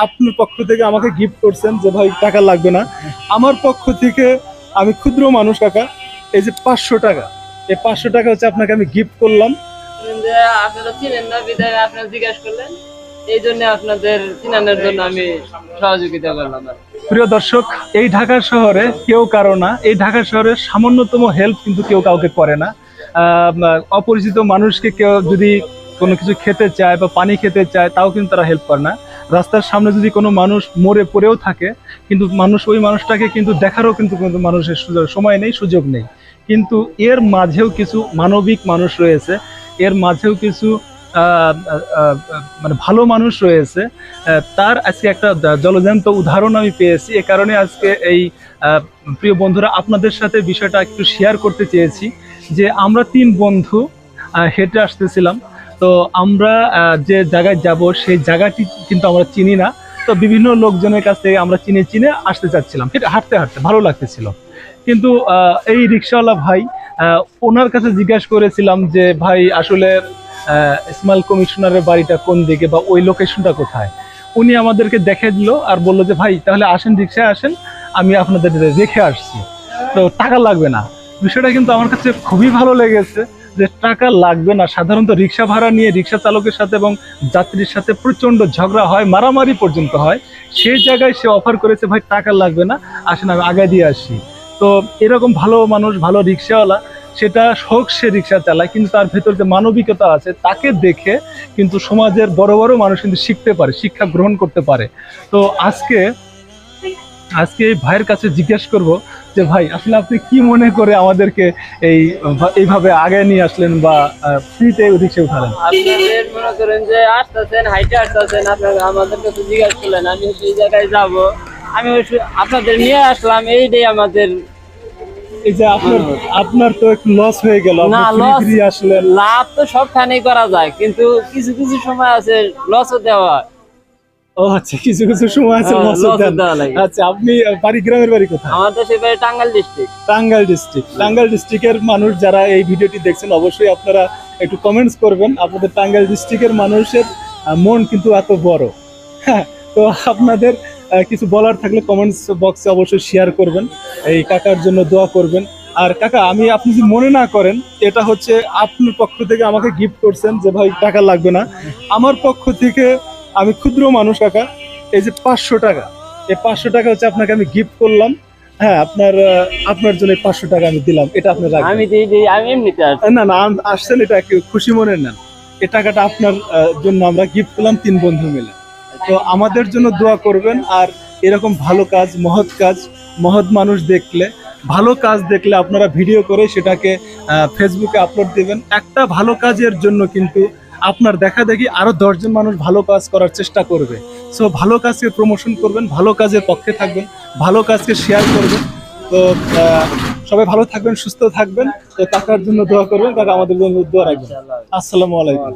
আপনার পক্ষ থেকে আমাকে গিফট করছেন যে ভাই টাকা লাগবে না। আমার পক্ষ থেকে আমি ক্ষুদ্র মানুষ কাকা, এই যে 500 টাকা, এই 500 টাকা হচ্ছে আপনাকে আমি গিফট করলাম। যে আপনারা চিনেন না বিদায় আপনারা জিজ্ঞাসা করলেন, এই জন্য আপনাদের চিনানোর জন্য আমি সহযোগিতা করলাম। প্রিয় দর্শক, এই ঢাকা শহরে কেউ কারো না, এই ঢাকা শহরে সামান্যতম হেল্প কিন্তু কেউ কাউকে করে না। অপরিচিত মানুষকে কেউ যদি কোনো কিছু খেতে চায় বা পানি খেতে চায় তাও কিন্তু তারা হেল্প করে না। রাস্তার সামনে যদি কোনো মানুষ মরে পড়েও থাকে, কিন্তু মানুষ ওই মানুষটাকে কিন্তু দেখারও কিন্তু মানুষের সময় নেই, সুযোগ নেই। কিন্তু এর মাঝেও কিছু মানবিক মানুষ রয়েছে, এর মাঝেও কিছু মানে ভালো মানুষ রয়েছে। তার আজকে একটা জলজ্যান্ত উদাহরণ আমি পেয়েছি। এ কারণে আজকে এই প্রিয় বন্ধুরা আপনাদের সাথে বিষয়টা একটু শেয়ার করতে চেয়েছি যে আমরা 3 বন্ধু হেঁটে আসতেছিলাম। তো আমরা যে জায়গায় যাব সেই জায়গাটি কিন্তু আমরা চিনি না। তো বিভিন্ন লোকজনের কাছ থেকে আমরা চিনে চিনে আসতে চাচ্ছিলাম, হাঁটতে হাঁটতে ভালো লাগতেছিল। কিন্তু এই রিক্সাওয়ালা ভাই, ওনার কাছে জিজ্ঞাসা করেছিলাম যে ভাই আসলে স্মল কমিশনারের বাড়িটা কোন দিকে বা ওই লোকেশনটা কোথায়। উনি আমাদেরকে দেখে দিল আর বললো যে ভাই তাহলে আসেন, রিক্সায় আসেন, আমি আপনাদের রেখে আসছি, তো টাকা লাগবে না। বিষয়টা কিন্তু আমার কাছে খুবই ভালো লেগেছে যে টাকা লাগবে না। সাধারণত রিক্সা ভাড়া নিয়ে রিক্সা চালকের সাথে এবং যাত্রীর সাথে প্রচণ্ড ঝগড়া হয়, মারামারি পর্যন্ত হয়। সেই জায়গায় সে অফার করেছে ভাই টাকা লাগবে না, আসেন আমি আগে দিয়ে আসি। তো এরকম ভালো মানুষ, ভালো রিক্সাওয়ালা, সেটা শখ, সে রিক্সা চালায় কিন্তু তার ভেতর যে মানবিকতা আছে তাকে দেখে কিন্তু সমাজের বড় বড় মানুষ কিন্তু শিখতে পারে, শিক্ষা গ্রহণ করতে পারে। তো আজকে এই ভাইয়ের কাছে জিজ্ঞেস করব যে ভাই আসলে আপনি কি মনে করে আমাদেরকে এইভাবে আগে নিয়ে আসলেন বা ফ্রিতে রিক্সা উঠালেন? আপনাদের মনে করেন যে আসতেছেন, হাইটে আসতেছেন, আপনারা আমাদের কাছে জিজ্ঞাসা করলেন, আমি এই জায়গায় যাব, আমি আপনাদের নিয়ে আসলাম, এইটাই আমাদের। এই যে আপনার তো একটু লস হয়ে গেল, না, ফ্রি আসলেন। লাভ তো সবখানেই করা যায়, কিন্তু কিছু কিছু সময় আছে লসও দেওয়া হয়। ও আচ্ছা, কিছু কিছু সময় আছে লস দেন। আচ্ছা, আপনি গ্রামের বাড়ি কোথায়? আমাদের সে বাড়ি টাঙ্গাইল ডিস্ট্রিক্ট। টাঙ্গাইল ডিস্ট্রিক্টের মানুষ যারা এই ভিডিওটি দেখছেন অবশ্যই আপনারা একটু কমেন্টস করবেন। আপনাদের টাঙ্গাইল ডিস্ট্রিক্টের মানুষের মন কিন্তু এত বড়। হ্যাঁ, তো আপনাদের কিছু বলার থাকলে কমেন্টস বক্সে অবশ্যই শেয়ার করবেন, এই কাকার জন্য দোয়া করবেন। আর কাকা, আপনি যদি মনে না করেন, এটা হচ্ছে আপনার পক্ষ থেকে আমাকে গিফট করছেন যে ভাই টাকা লাগবে না। আমার পক্ষ থেকে আমি ক্ষুদ্র মানুষ কাকা, এই যে 500 টাকা, এই 500 টাকা হচ্ছে আপনাকে আমি গিফট করলাম। হ্যাঁ, আপনার জন্য 500 টাকা আমি দিলাম, এটা আপনি রাখবেন। আমি এমনিতে না না, আসছেন, এটা খুশি মনে নেন। এই টাকাটা আপনার জন্য আমরা গিফট করলাম 3 বন্ধু মিলে। তো আমাদের জন্য দোয়া করবেন। আর এরকম ভালো কাজ, মহৎ মানুষ দেখলে, ভালো কাজ দেখলে আপনারা ভিডিও করে সেটাকে ফেসবুকে আপলোড দিবেন। একটা ভালো কাজের জন্য কিন্তু আপনার দেখা দেখি আরো 10 জন মানুষ ভালো কাজ করার চেষ্টা করবে। সো ভালো কাজকে প্রমোশন করবেন, ভালো কাজের পক্ষে থাকবেন, ভালো কাজকে শেয়ার করবেন। তো সবাই ভালো থাকবেন, সুস্থ থাকবেন। তো কাকার জন্য দোয়া করবেন, কাকা আমাদের জন্য দোয়া রাখবেন। আসসালামু আলাইকুম।